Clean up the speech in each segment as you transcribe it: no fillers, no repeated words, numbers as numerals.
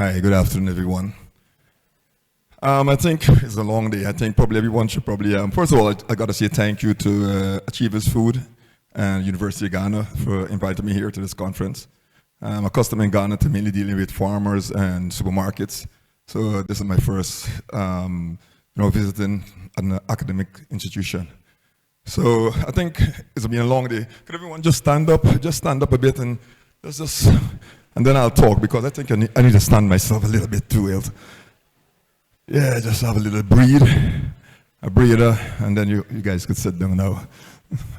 Hi, good afternoon, everyone. I think it's a long day. I think probably everyone should probably, first of all, I got to say thank you to Achievers Food and University of Ghana for inviting me here to this conference. I'm accustomed in Ghana to mainly dealing with farmers and supermarkets. So this is my first, visiting an academic institution. So I think it's been a long day. Could everyone just stand up a bit and and then I'll talk, because I think I need to stand myself a little bit too. Yeah, just have a little a breather, and then you guys could sit down now.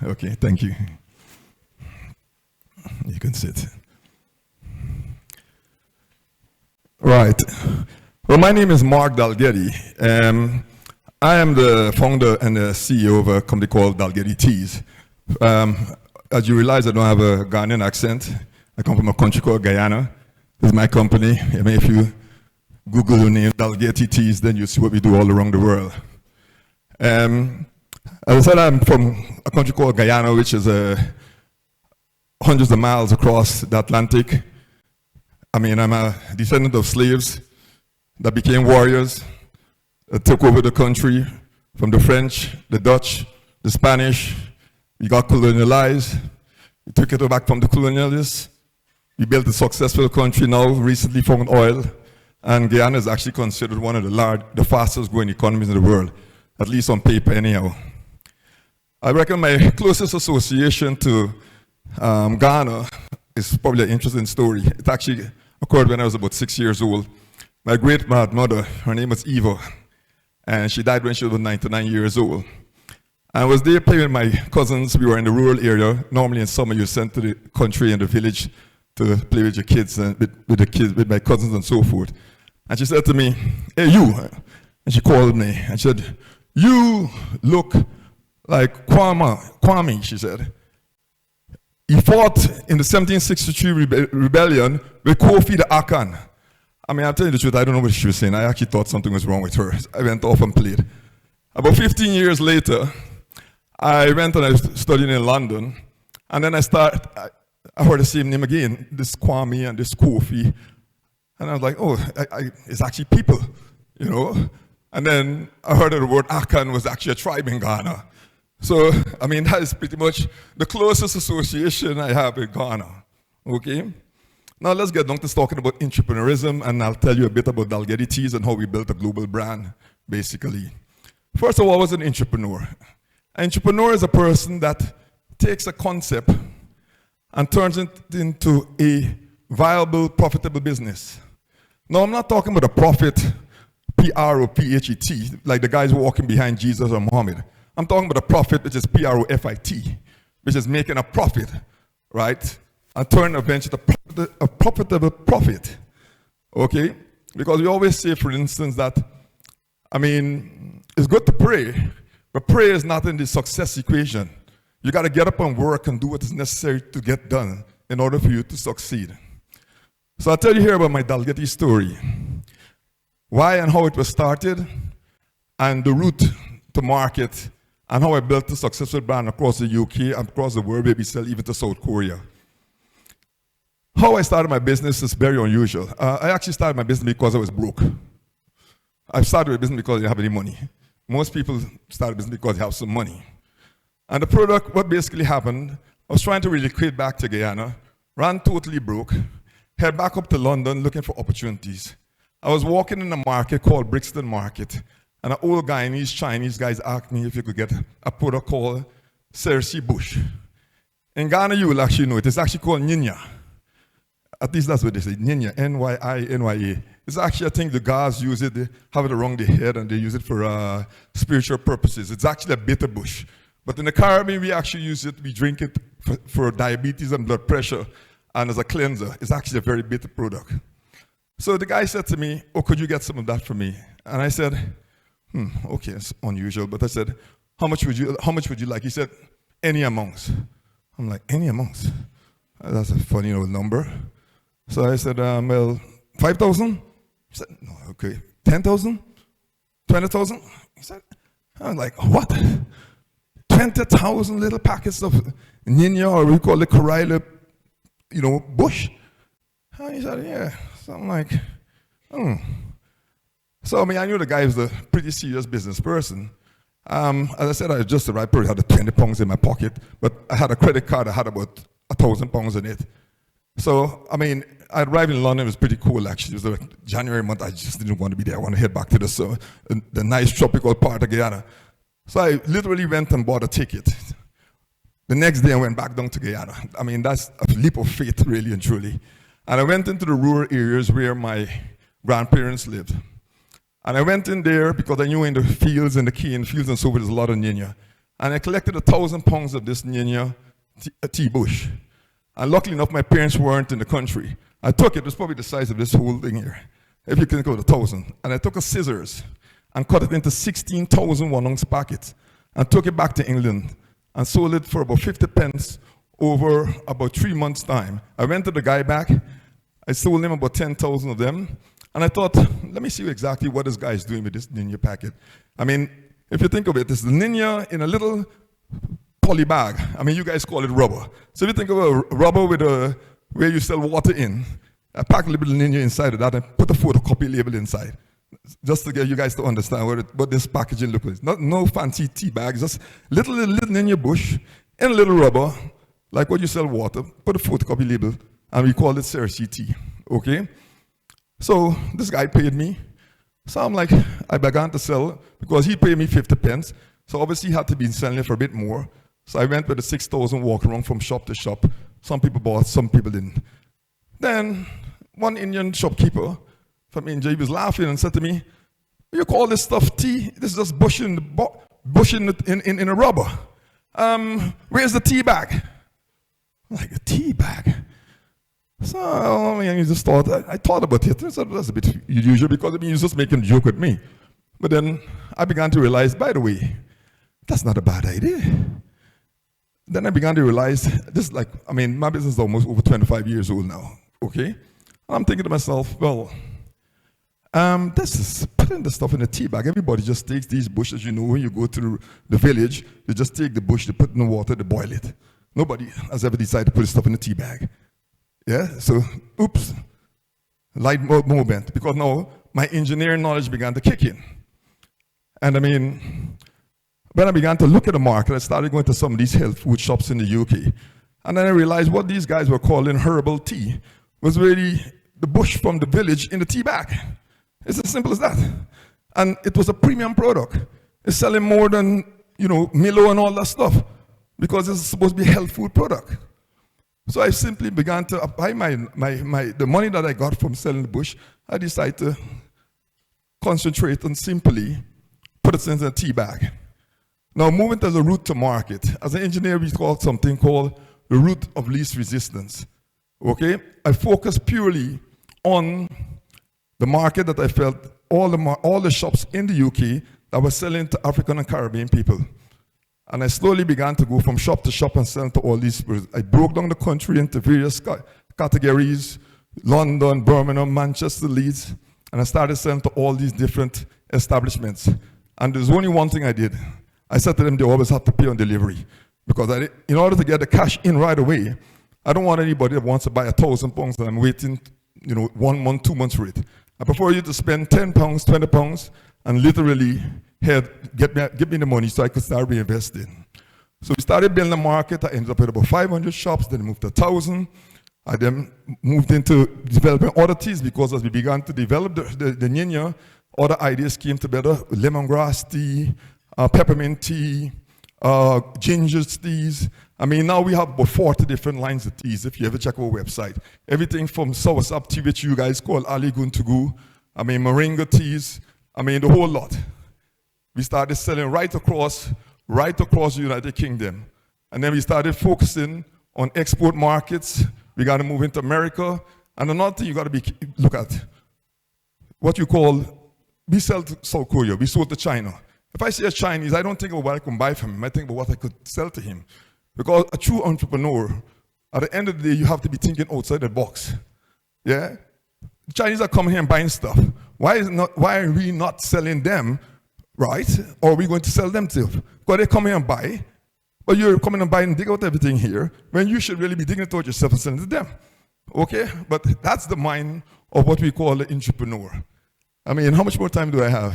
Okay, thank you. You can sit. Right. Well, my name is Mark Dalgety. I am the founder and the CEO of a company called Dalgety Teas. As you realize, I don't have a Ghanaian accent. I come from a country called Guyana. This is my company. I mean, if you Google the name Dalgety Teas, then you see what we do all around the world. As I said, I'm from a country called Guyana, which is hundreds of miles across the Atlantic. I mean, I'm a descendant of slaves that became warriors, that took over the country from the French, the Dutch, the Spanish. We got colonialized. We took it back from the colonialists. We built a successful country now, recently found oil, and Guyana is actually considered one of the fastest growing economies in the world, at least on paper anyhow. I reckon my closest association to Ghana is probably an interesting story. It actually occurred when I was about 6 years old. My great-grandmother, her name was Eva, and she died when she was 99 years old. I was there playing with my cousins. We were in the rural area. Normally in summer, you're sent to the country and the village to play with your kids and with my cousins and so forth. And she said to me, "Hey, you," and she called me and she said, "You look like Kwame," she said. He fought in the 1763 rebellion with Kofi the Akan. I mean, I'll tell you the truth, I don't know what she was saying. I actually thought something was wrong with her. I went off and played. About 15 years later, I went and I studied in London, and then I heard the same name again, this Kwame and this Kofi, and I was like, oh, it's actually people, you know? And then I heard that the word Akan was actually a tribe in Ghana. So, I mean, that is pretty much the closest association I have in Ghana, okay? Now let's get down to talking about entrepreneurism, and I'll tell you a bit about Dalgety Teas and how we built a global brand, basically. First of all, I was an entrepreneur. An entrepreneur is a person that takes a concept and turns it into a viable, profitable business. Now, I'm not talking about a profit, P-R-O-P-H-E-T, like the guys walking behind Jesus or Muhammad. I'm talking about a profit, which is P-R-O-F-I-T, which is making a profit, right? And turn eventually to a profitable profit, okay? Because we always say, for instance, that, I mean, it's good to pray, but prayer is not in the success equation. You got to get up and work and do what is necessary to get done in order for you to succeed. So I'll tell you here about my Dalgety story. Why and how it was started, and the route to market, and how I built a successful brand across the UK and across the world, where we sell even to South Korea. How I started my business is very unusual. I actually started my business because I was broke. I started a business because I didn't have any money. Most people start a business because they have some money. And the product, what basically happened, I was trying to relocate back to Guyana, ran totally broke, head back up to London looking for opportunities. I was walking in a market called Brixton Market, and an old Guyanese Chinese guys asked me if you could get a product called Cersei Bush. In Ghana, you will actually know it. It's actually called Nyinya. At least that's what they say, Nyinya, N-Y-I-N-Y-A. It's actually, I think the guys use it, they have it around their head, and they use it for spiritual purposes. It's actually a bitter bush. But in the Caribbean, we actually use it, we drink it for diabetes and blood pressure, and as a cleanser. It's actually a very bitter product. So the guy said to me, "Oh, could you get some of that for me?" And I said, okay, it's unusual, but I said, how much would you like? He said, "Any amounts." I'm like, "Any amounts?" That's a funny old number. So I said, well, 5,000? He said, "No, okay. 10,000? 20,000? He said, I'm like, what? 20,000 little packets of Nyinya, or we call it Karaila, bush? And he said, yeah. So I'm like, So, I mean, I knew the guy was a pretty serious business person. As I said, I just arrived, probably had 20 pounds in my pocket, but I had a credit card that had about 1,000 pounds in it. So, I mean, I arrived in London, it was pretty cool actually. It was a January month, I just didn't want to be there. I want to head back to the nice tropical part of Guyana. So I literally went and bought a ticket. The next day I went back down to Guyana. I mean, that's a leap of faith, really and truly. And I went into the rural areas where my grandparents lived. And I went in there because I knew in the fields, in the cane fields and so forth, there's a lot of Ninya. And I collected 1,000 pounds of this Ninya tea bush. And luckily enough, my parents weren't in the country. I took it, it was probably the size of this whole thing here, if you can go to 1,000. And I took a scissors and cut it into 16,000 1-ounce packets and took it back to England and sold it for about 50 pence over about 3 months' time. I went to the guy back, I sold him about 10,000 of them, and I thought, let me see exactly what this guy is doing with this Ninya packet. I mean, if you think of it, it's the Ninya in a little poly bag. I mean, you guys call it rubber. So if you think of a rubber with where you sell water in, I pack a little Ninya inside of that and put a photocopy label inside, just to get you guys to understand what this packaging looks like. No fancy tea bags, just little Ninya bush in a little rubber, like what you sell water, put a photocopy label, and we call it Cersei tea, okay? So this guy paid me. So I'm like, I began to sell, because he paid me 50 pence, so obviously he had to be selling it for a bit more. So I went with the 6,000 walk around from shop to shop. Some people bought, some people didn't. Then one Indian shopkeeper from India, he was laughing and said to me, you call this stuff tea? This is just bush in a rubber. Where's the tea bag? I'm like, a tea bag? So I mean, I just thought, I thought about it. I said, that's a bit unusual because I mean, he was just making a joke with me. But then I began to realize, by the way, that's not a bad idea. Then I began to realize, this is like, I mean, my business is almost over 25 years old now, okay? And I'm thinking to myself, well, this is putting the stuff in a tea bag. Everybody just takes these bushes, you know, when you go to the village, they just take the bush, they put it in the water, they boil it. Nobody has ever decided to put stuff in a tea bag. Yeah, so, oops, light moment, because now my engineering knowledge began to kick in. And I mean, when I began to look at the market, I started going to some of these health food shops in the UK. And then I realized what these guys were calling herbal tea was really the bush from the village in the tea bag. It's as simple as that. And it was a premium product. It's selling more than, you know, Milo and all that stuff, because it's supposed to be a health food product. So I simply began to apply the money that I got from selling the bush. I decided to concentrate on simply put it in a tea bag. Now, moving to the route to market. As an engineer, we call something called the route of least resistance. Okay? I focused purely on the market that I felt all the shops in the UK that were selling to African and Caribbean people. And I slowly began to go from shop to shop and sell to all these. I broke down the country into various categories, London, Birmingham, Manchester, Leeds, and I started selling to all these different establishments. And there's only one thing I did. I said to them they always have to pay on delivery, because in order to get the cash in right away, I don't want anybody that wants to buy 1,000 pounds and I'm waiting, you know, 1 month, 2 months for it. I prefer you to spend 10 pounds, 20 pounds, and literally give me the money so I could start reinvesting. So we started building the market. I ended up with about 500 shops, then moved to 1,000. I then moved into developing other teas, because as we began to develop the Ninya, other ideas came together: lemongrass tea, peppermint tea, ginger teas. I mean, now we have about 40 different lines of teas if you ever check our website. Everything from soursop tea, which you guys call Ali Guntugu, I mean, moringa teas, I mean, the whole lot. We started selling right across the United Kingdom. And then we started focusing on export markets. We got to move into America. And another thing you got to look at, what you call, we sell to South Korea, we sold to China. If I see a Chinese, I don't think about what I can buy from him. I think about what I could sell to him. Because a true entrepreneur, at the end of the day, you have to be thinking outside the box. Yeah? The Chinese are coming here and buying stuff. Why are we not selling them, right? Or are we going to sell them too? Because they come here and buy, but you're coming and buying and dig out everything here, when you should really be digging it out yourself and selling it to them. Okay? But that's the mind of what we call the entrepreneur. I mean, how much more time do I have?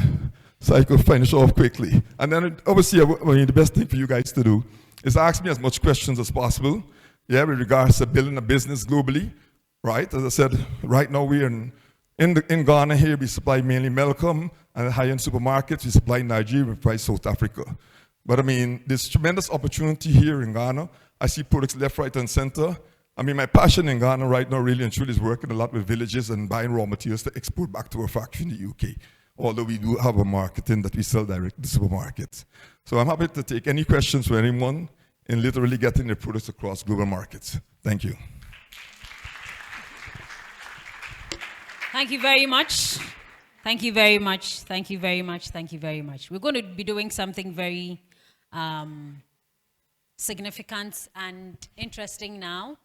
So I could finish off quickly. And then obviously, the best thing for you guys to do is ask me as much questions as possible, yeah, with regards to building a business globally, right? As I said, right now we're in Ghana here, we supply mainly Malcolm and high-end supermarkets. We supply Nigeria, we supply South Africa. But I mean, there's tremendous opportunity here in Ghana. I see products left, right, and center. I mean, my passion in Ghana right now really and truly is working a lot with villages and buying raw materials to export back to our factory in the UK. Although we do have a marketing that we sell direct to supermarkets. So I'm happy to take any questions from anyone in literally getting their products across global markets. Thank you. Thank you very much. Thank you very much. Thank you very much. Thank you very much. We're going to be doing something very significant and interesting now.